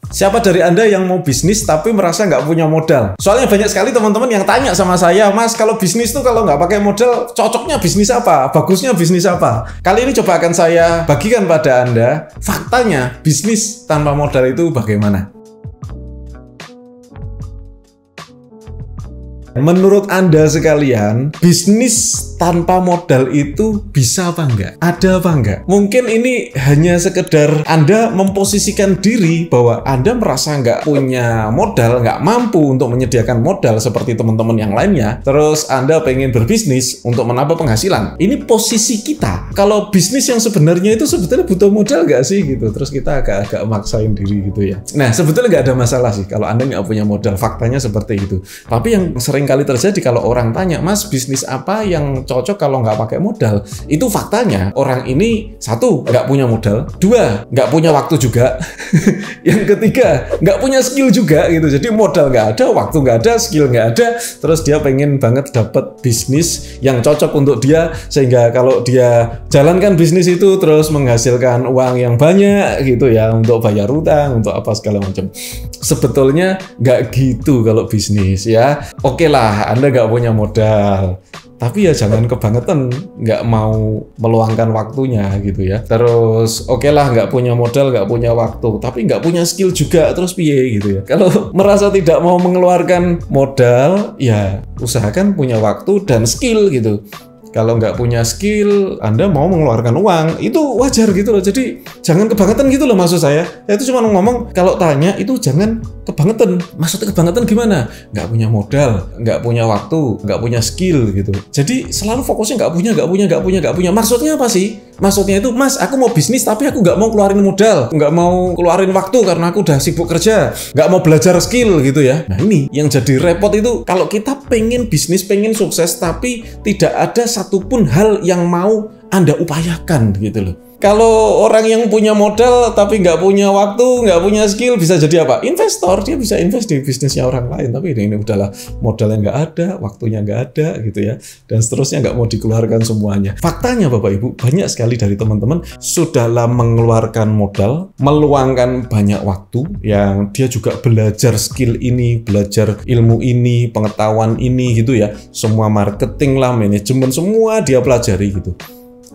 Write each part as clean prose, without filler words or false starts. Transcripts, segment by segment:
Siapa dari Anda yang mau bisnis tapi merasa nggak punya modal? Soalnya banyak sekali teman-teman yang tanya sama saya, Mas, kalau bisnis tuh kalau nggak pakai modal, cocoknya bisnis apa? Bagusnya bisnis apa? Kali ini coba akan saya bagikan pada Anda, faktanya bisnis tanpa modal itu bagaimana? Menurut Anda sekalian, bisnis tanpa modal itu bisa apa enggak? Ada apa enggak? Mungkin ini hanya sekedar Anda memposisikan diri bahwa Anda merasa nggak punya modal, nggak mampu untuk menyediakan modal seperti teman-teman yang lainnya. Terus Anda pengen berbisnis untuk menambah penghasilan. Ini posisi kita. Kalau bisnis yang sebenarnya itu sebetulnya butuh modal nggak sih gitu? Terus kita agak maksain diri gitu ya. Nah, sebetulnya nggak ada masalah sih kalau Anda nggak punya modal. Faktanya seperti itu. Tapi yang sering kali terjadi kalau orang tanya, Mas, bisnis apa yang cocok kalau nggak pakai modal? Itu faktanya orang ini satu, nggak punya modal, dua, nggak punya waktu juga, yang ketiga, nggak punya skill juga gitu. Jadi modal nggak ada, waktu nggak ada, skill nggak ada, terus dia pengen banget dapat bisnis yang cocok untuk dia, sehingga kalau dia jalankan bisnis itu terus menghasilkan uang yang banyak gitu ya, untuk bayar utang, untuk apa segala macam. Sebetulnya nggak gitu kalau bisnis ya. Oke lah, Anda nggak punya modal, tapi ya jangan kebangetan nggak mau meluangkan waktunya gitu ya. Terus oke lah, nggak punya modal, nggak punya waktu, tapi nggak punya skill juga, terus piye gitu ya. Kalau merasa tidak mau mengeluarkan modal, ya usahakan punya waktu dan skill gitu. Kalau nggak punya skill, Anda mau mengeluarkan uang, itu wajar gitu loh. Jadi jangan kebangetan gitu loh maksud saya. Saya itu cuma ngomong, kalau tanya itu jangan kebangetan. Maksudnya kebangetan gimana? Nggak punya modal, nggak punya waktu, nggak punya skill gitu. Jadi selalu fokusnya nggak punya. Maksudnya apa sih? Maksudnya itu, Mas, aku mau bisnis tapi aku nggak mau keluarin modal, nggak mau keluarin waktu karena aku udah sibuk kerja, nggak mau belajar skill gitu ya. Nah ini yang jadi repot itu, kalau kita pengen bisnis, pengen sukses, tapi tidak ada satupun hal yang mau Anda upayakan gitu loh. Kalau orang yang punya modal tapi nggak punya waktu, nggak punya skill, bisa jadi apa? Investor, dia bisa invest di bisnisnya orang lain. Tapi ini udahlah, modalnya nggak ada, waktunya nggak ada gitu ya, dan seterusnya nggak mau dikeluarkan semuanya. Faktanya Bapak Ibu, banyak sekali dari teman-teman sudahlah mengeluarkan modal, meluangkan banyak waktu, yang dia juga belajar skill ini, belajar ilmu ini, pengetahuan ini gitu ya. Semua marketing lah, manajemen, semua dia pelajari gitu.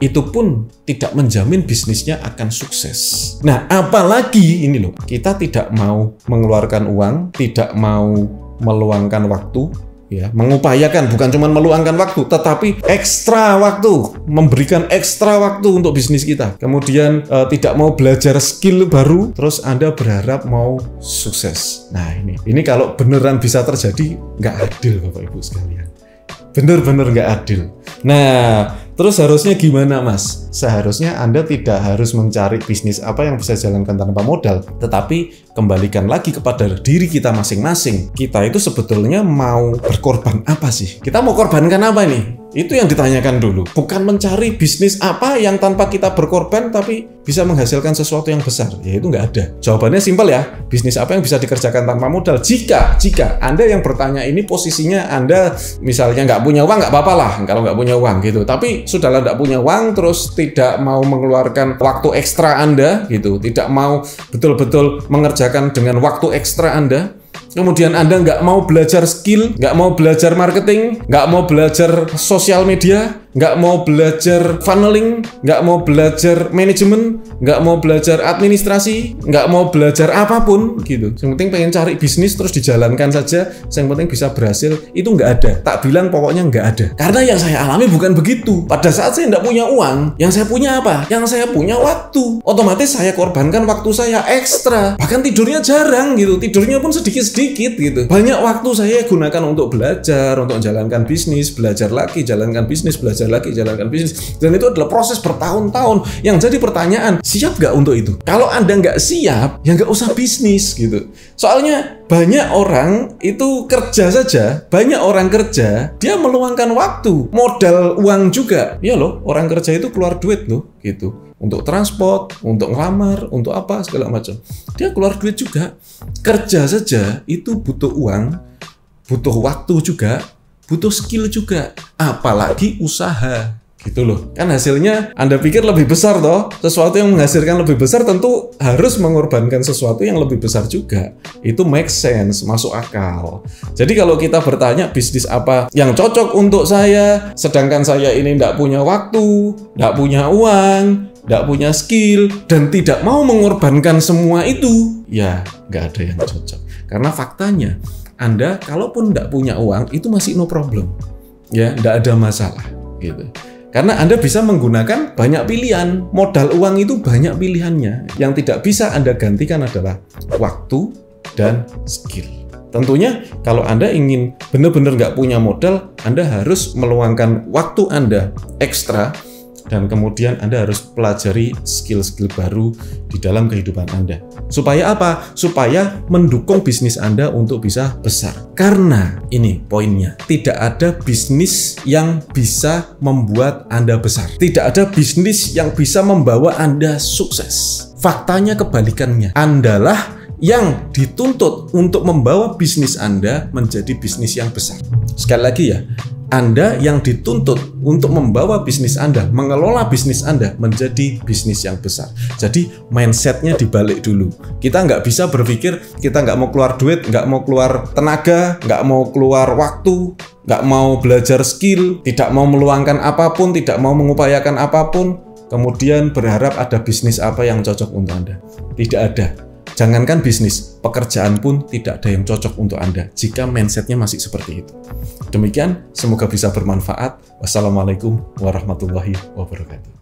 Itu pun tidak menjamin bisnisnya akan sukses. Nah, apalagi ini loh, kita tidak mau mengeluarkan uang, tidak mau meluangkan waktu, ya, mengupayakan, bukan cuma meluangkan waktu, tetapi ekstra waktu, memberikan ekstra waktu untuk bisnis kita. Kemudian tidak mau belajar skill baru, terus Anda berharap mau sukses. Nah, ini kalau beneran bisa terjadi, nggak adil Bapak Ibu sekalian. Bener-bener nggak adil. Nah, terus harusnya gimana, Mas? Seharusnya Anda tidak harus mencari bisnis apa yang bisa jalankan tanpa modal, tetapi kembalikan lagi kepada diri kita masing-masing. Kita itu sebetulnya mau berkorban apa sih? Kita mau korbankan apa nih? Itu yang ditanyakan dulu. Bukan mencari bisnis apa yang tanpa kita berkorban tapi bisa menghasilkan sesuatu yang besar. Ya itu nggak ada. Jawabannya simpel ya. Bisnis apa yang bisa dikerjakan tanpa modal? Jika Anda yang bertanya ini posisinya Anda misalnya nggak punya uang, nggak apa-apa lah kalau nggak punya uang gitu. Tapi sudahlah nggak punya uang, terus tidak mau mengeluarkan waktu ekstra Anda gitu. Tidak mau betul-betul mengerjakan dengan waktu ekstra Anda. Kemudian Anda nggak mau belajar skill, nggak mau belajar marketing, nggak mau belajar sosial media, nggak mau belajar funneling, nggak mau belajar manajemen, nggak mau belajar administrasi, nggak mau belajar apapun gitu. Yang penting pengen cari bisnis terus dijalankan saja, yang penting bisa berhasil, itu nggak ada. Tak bilang pokoknya nggak ada. Karena yang saya alami bukan begitu. Pada saat saya nggak punya uang, yang saya punya apa? Yang saya punya waktu. Otomatis saya korbankan waktu saya ekstra. Bahkan tidurnya jarang gitu, tidurnya pun sedikit-sedikit gitu. Banyak waktu saya gunakan untuk belajar, untuk menjalankan bisnis, belajar lagi, jalankan bisnis, belajar lagi, jalankan bisnis. Dan itu adalah proses bertahun-tahun. Yang jadi pertanyaan, siap nggak untuk itu? Kalau Anda nggak siap, ya nggak usah bisnis gitu. Soalnya banyak orang itu kerja saja, banyak orang kerja, dia meluangkan waktu, modal uang juga. Ya loh, orang kerja itu keluar duit loh gitu. Untuk transport, untuk ngelamar, untuk apa, segala macam. Dia keluar duit juga. Kerja saja itu butuh uang, butuh waktu juga, butuh skill juga. Apalagi usaha gitu loh. Kan hasilnya Anda pikir lebih besar toh, sesuatu yang menghasilkan lebih besar tentu harus mengorbankan sesuatu yang lebih besar juga. Itu make sense, masuk akal. Jadi kalau kita bertanya bisnis apa yang cocok untuk saya, sedangkan saya ini tidak punya waktu, tidak punya uang, tidak punya skill, dan tidak mau mengorbankan semua itu, ya nggak ada yang cocok. Karena faktanya Anda kalaupun tidak punya uang itu masih no problem, ya tidak ada masalah gitu. Karena Anda bisa menggunakan banyak pilihan. Modal uang itu banyak pilihannya. Yang tidak bisa Anda gantikan adalah waktu dan skill. Tentunya kalau Anda ingin benar-benar nggak punya modal, Anda harus meluangkan waktu Anda ekstra, dan kemudian Anda harus pelajari skill-skill baru di dalam kehidupan Anda. Supaya apa? Supaya mendukung bisnis Anda untuk bisa besar. Karena ini poinnya, tidak ada bisnis yang bisa membuat Anda besar. Tidak ada bisnis yang bisa membawa Anda sukses. Faktanya kebalikannya. Andalah yang dituntut untuk membawa bisnis Anda menjadi bisnis yang besar. Sekali lagi ya, Anda yang dituntut untuk membawa bisnis Anda, mengelola bisnis Anda menjadi bisnis yang besar. Jadi mindsetnya dibalik dulu. Kita nggak bisa berpikir kita nggak mau keluar duit, nggak mau keluar tenaga, nggak mau keluar waktu, nggak mau belajar skill, tidak mau meluangkan apapun, tidak mau mengupayakan apapun, kemudian berharap ada bisnis apa yang cocok untuk Anda. Tidak ada. Jangankan bisnis, pekerjaan pun tidak ada yang cocok untuk Anda jika mindsetnya masih seperti itu. Demikian, semoga bisa bermanfaat. Wassalamualaikum warahmatullahi wabarakatuh.